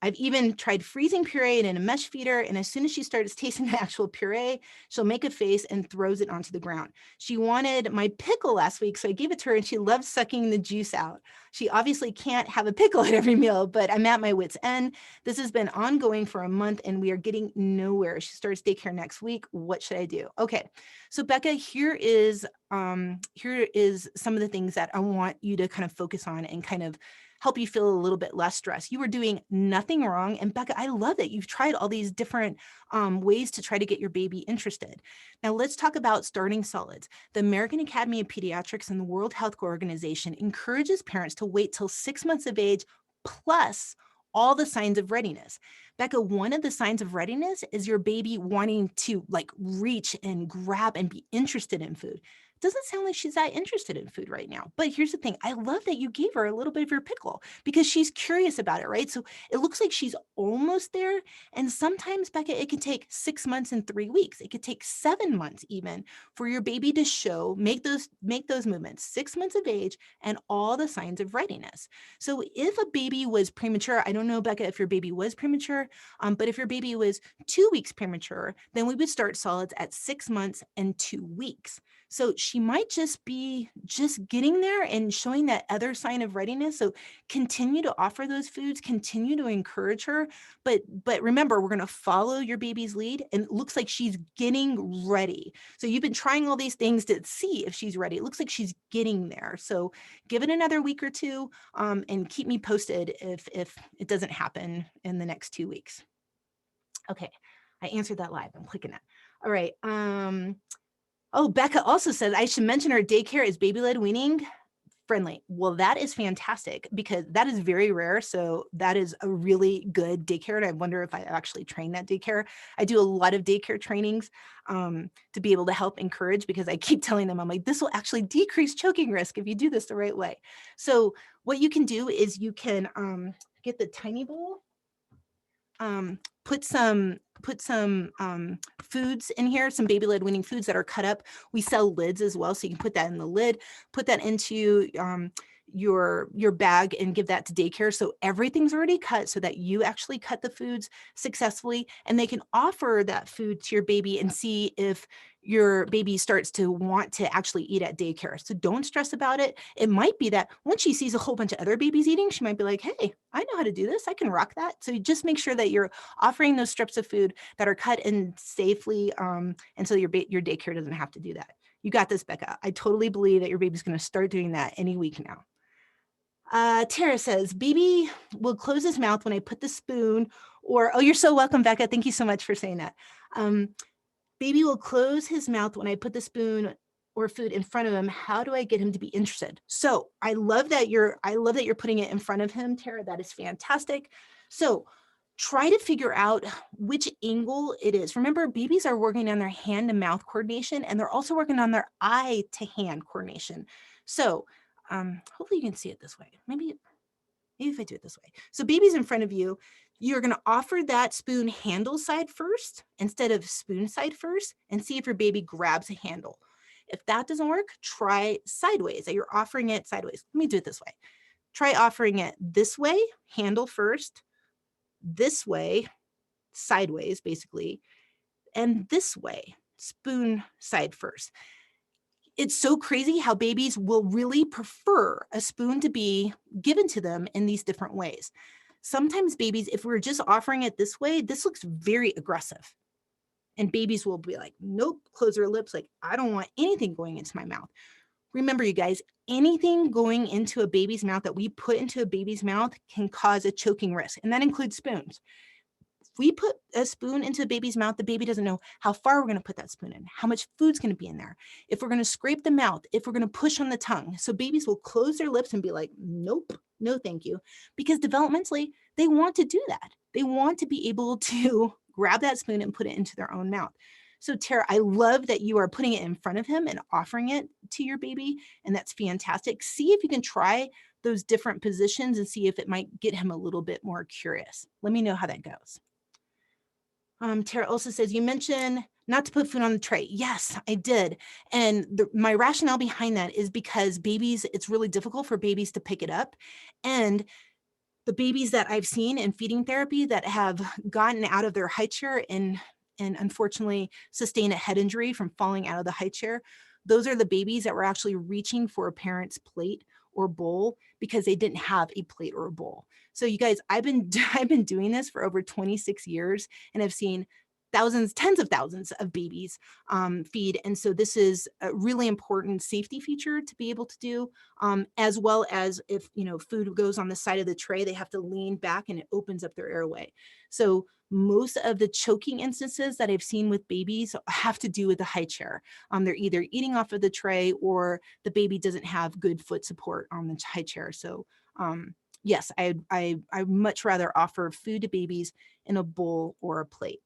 I've even tried freezing puree in a mesh feeder, and as soon as she starts tasting the actual puree, she'll make a face and throws it onto the ground. She wanted my pickle last week, so I gave it to her, and she loves sucking the juice out. She obviously can't have a pickle at every meal, but I'm at my wit's end. This has been ongoing for a month, and we are getting nowhere. She starts daycare next week. What should I do? Okay, so Becca, here is some of the things that I want you to kind of focus on and kind of help you feel a little bit less stressed. You were doing nothing wrong. And Becca, I love that you've tried all these different ways to try to get your baby interested. Now let's talk about starting solids. The American Academy of Pediatrics and the World Health Organization encourages parents to wait till 6 months of age plus all the signs of readiness. Becca, one of the signs of readiness is your baby wanting to like reach and grab and be interested in food. Doesn't sound like she's that interested in food right now. But here's the thing. I love that you gave her a little bit of your pickle because she's curious about it, right? So it looks like she's almost there. And sometimes, Becca, it can take 6 months and 3 weeks. It could take 7 months even for your baby to make those movements, 6 months of age and all the signs of readiness. So if a baby was premature, I don't know, Becca, if your baby was premature, but if your baby was 2 weeks premature, then we would start solids at 6 months and 2 weeks. So she might just be just getting there and showing that other sign of readiness. So continue to offer those foods, continue to encourage her. But remember, we're going to follow your baby's lead, and it looks like she's getting ready. So you've been trying all these things to see if she's ready. It looks like she's getting there. So give it another week or two, and keep me posted if it doesn't happen in the next 2 weeks. Okay, I answered that live. I'm clicking that. All right. Oh, Becca also says I should mention her daycare is baby-led weaning friendly. Well, that is fantastic because that is very rare. So that is a really good daycare. And I wonder if I actually train that daycare. I do a lot of daycare trainings to be able to help encourage, because I keep telling them, I'm like, this will actually decrease choking risk if you do this the right way. So what you can do is you can get the tiny bowl, put some foods in here, some baby-led weaning foods that are cut up. We sell lids as well, so you can put that in the lid, put that into your bag and give that to daycare. So everything's already cut so that you actually cut the foods successfully, and they can offer that food to your baby and see if your baby starts to want to actually eat at daycare. So don't stress about it. It might be that once she sees a whole bunch of other babies eating, she might be like, hey, I know how to do this. I can rock that. So you just make sure that you're offering those strips of food that are cut and safely, and so your daycare doesn't have to do that. You got this, Becca. I totally believe that your baby's going to start doing that any week now. Tara says, baby will close his mouth when I put the spoon, or, oh, you're so welcome, Becca. Thank you so much for saying that. Baby will close his mouth when I put the spoon or food in front of him. How do I get him to be interested? So I love that you're putting it in front of him, Tara. That is fantastic. So try to figure out which angle it is. Remember, babies are working on their hand to mouth coordination, and they're also working on their eye to hand coordination. So hopefully you can see it this way. Maybe if I do it this way. So baby's in front of you. You're going to offer that spoon handle side first instead of spoon side first, and see if your baby grabs a handle. If that doesn't work, try sideways, that you're offering it sideways. Let me do it this way. Try offering it this way, handle first, this way, sideways, basically, and this way, spoon side first. It's so crazy how babies will really prefer a spoon to be given to them in these different ways. Sometimes babies, if we're just offering it this way, this looks very aggressive. And babies will be like, nope, close their lips, like, I don't want anything going into my mouth. Remember, you guys, anything going into a baby's mouth that we put into a baby's mouth can cause a choking risk, and that includes spoons. If we put a spoon into a baby's mouth, the baby doesn't know how far we're going to put that spoon in, how much food's going to be in there, if we're going to scrape the mouth, if we're going to push on the tongue. So babies will close their lips and be like, nope, no, thank you. Because developmentally, they want to do that. They want to be able to grab that spoon and put it into their own mouth. So Tara, I love that you are putting it in front of him and offering it to your baby. And that's fantastic. See if you can try those different positions and see if it might get him a little bit more curious. Let me know how that goes. Tara also says, you mentioned not to put food on the tray. Yes, I did. And my rationale behind that is because babies, it's really difficult for babies to pick it up. And the babies that I've seen in feeding therapy that have gotten out of their high chair and unfortunately sustain a head injury from falling out of the high chair, those are the babies that were actually reaching for a parent's plate or bowl because they didn't have a plate or a bowl. So you guys, I've been doing this for over 26 years, and I've seen thousands, tens of thousands of babies feed. And so this is a really important safety feature to be able to do, as well as if, food goes on the side of the tray, they have to lean back and it opens up their airway. So most of the choking instances that I've seen with babies have to do with the high chair. They're either eating off of the tray or the baby doesn't have good foot support on the high chair. So yes, I much rather offer food to babies in a bowl or a plate.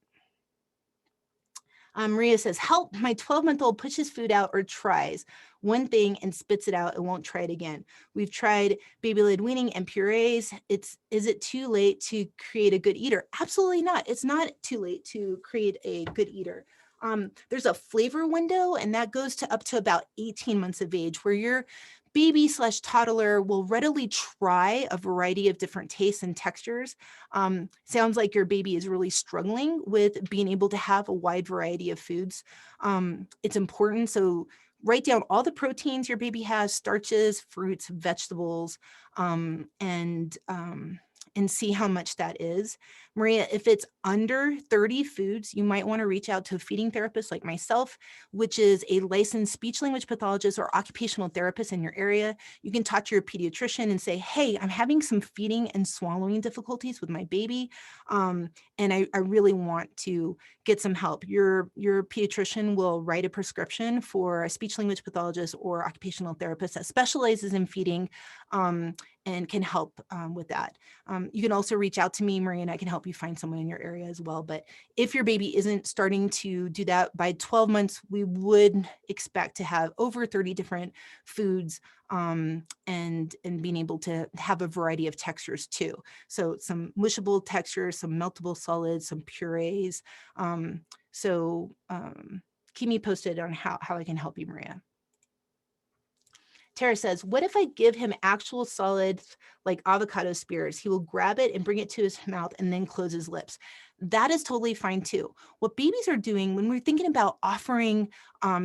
Maria says, help, my 12-month-old pushes food out or tries one thing and spits it out and won't try it again. We've tried baby-led weaning and purees. Is it too late to create a good eater? Absolutely not. It's not too late to create a good eater. There's a flavor window, and that goes to up to about 18 months of age, where your baby/toddler will readily try a variety of different tastes and textures. Sounds like your baby is really struggling with being able to have a wide variety of foods. It's important. So write down all the proteins your baby has, starches, fruits, vegetables, and see how much that is. Maria, if it's under 30 foods, you might want to reach out to a feeding therapist like myself, which is a licensed speech language pathologist or occupational therapist in your area. You can talk to your pediatrician and say, hey, I'm having some feeding and swallowing difficulties with my baby, and I really want to get some help. Your pediatrician will write a prescription for a speech language pathologist or occupational therapist that specializes in feeding, and can help with that. You can also reach out to me, Maria, and I can help you find someone in your area as well. But if your baby isn't starting to do that, by 12 months, we would expect to have over 30 different foods, and being able to have a variety of textures too. So some mushable textures, some meltable solids, some purees. Keep me posted on how I can help you, Maria. Tara says, what if I give him actual solids like avocado spears? He will grab it and bring it to his mouth and then close his lips. That is totally fine too. What babies are doing when we're thinking about offering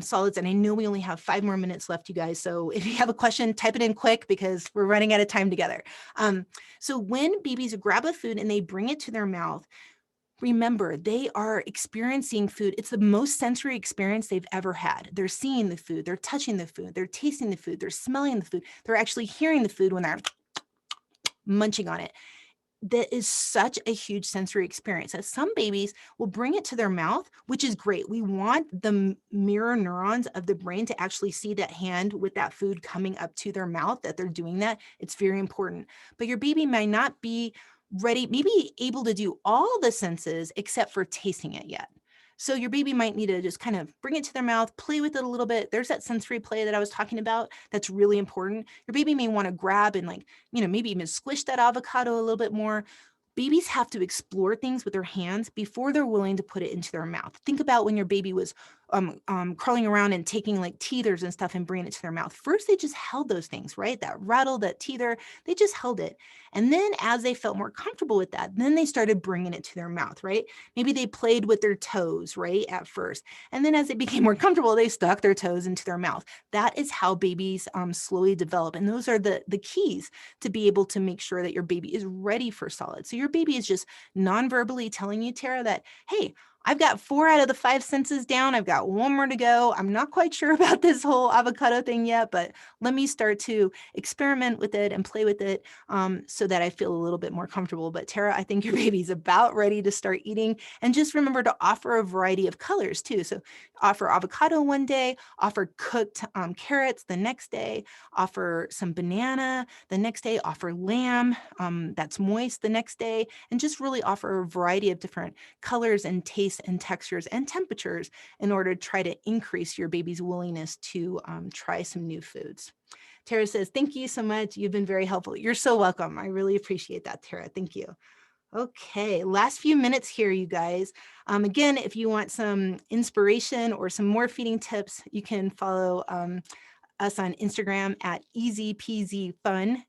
solids, and I know we only have 5 more minutes left, you guys, so if you have a question, type it in quick because we're running out of time together. So when babies grab a food and they bring it to their mouth, remember, they are experiencing food. It's the most sensory experience they've ever had. They're seeing the food, they're touching the food, they're tasting the food, they're smelling the food, they're actually hearing the food when they're munching on it. That is such a huge sensory experience that some babies will bring it to their mouth, which is great. We want the mirror neurons of the brain to actually see that hand with that food coming up to their mouth, that they're doing that. It's very important. But your baby might not be ready, maybe able to do all the senses except for tasting it yet. So your baby might need to just kind of bring it to their mouth, play with it a little bit. There's that sensory play that I was talking about. That's really important. Your baby may want to grab and maybe even squish that avocado a little bit more. Babies have to explore things with their hands before they're willing to put it into their mouth. Think about when your baby was crawling around and taking like teethers and stuff and bringing it to their mouth. First, they just held those things, right? That rattle, that teether, they just held it. And then as they felt more comfortable with that, then they started bringing it to their mouth, right? Maybe they played with their toes, right, at first. And then as they became more comfortable, they stuck their toes into their mouth. That is how babies slowly develop. And those are the keys to be able to make sure that your baby is ready for solids. So your baby is just non-verbally telling you, Tara, that, hey, I've got 4 out of the 5 senses down. I've got 1 more to go. I'm not quite sure about this whole avocado thing yet, but let me start to experiment with it and play with it so that I feel a little bit more comfortable. But Tara, I think your baby's about ready to start eating. And just remember to offer a variety of colors too. So offer avocado one day, offer cooked carrots the next day, offer some banana the next day, offer lamb that's moist the next day, and just really offer a variety of different colors and tastes and textures and temperatures in order to try to increase your baby's willingness to try some new foods. Tara says, thank you so much. You've been very helpful. You're so welcome. I really appreciate that, Tara. Thank you. Okay, last few minutes here, you guys. Again, if you want some inspiration or some more feeding tips, you can follow us on Instagram at EZPZfun.com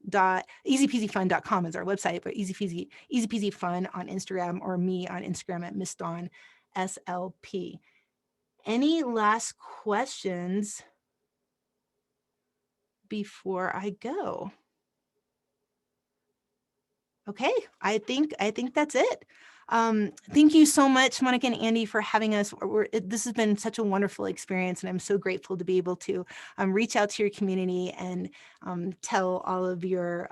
is our website, but EZPZfun on Instagram, or me on Instagram at Miss Dawn SLP. Any last questions before I go? Okay, I think that's it. Thank you so much, Monica and Andy, for having us. This has been such a wonderful experience, and I'm so grateful to be able to reach out to your community and tell all of your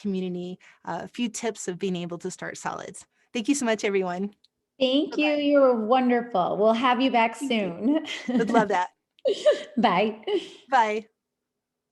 community a few tips of being able to start solids. Thank you so much, everyone. Thank you. You were wonderful. We'll have you back soon. Would love that. Bye. Bye.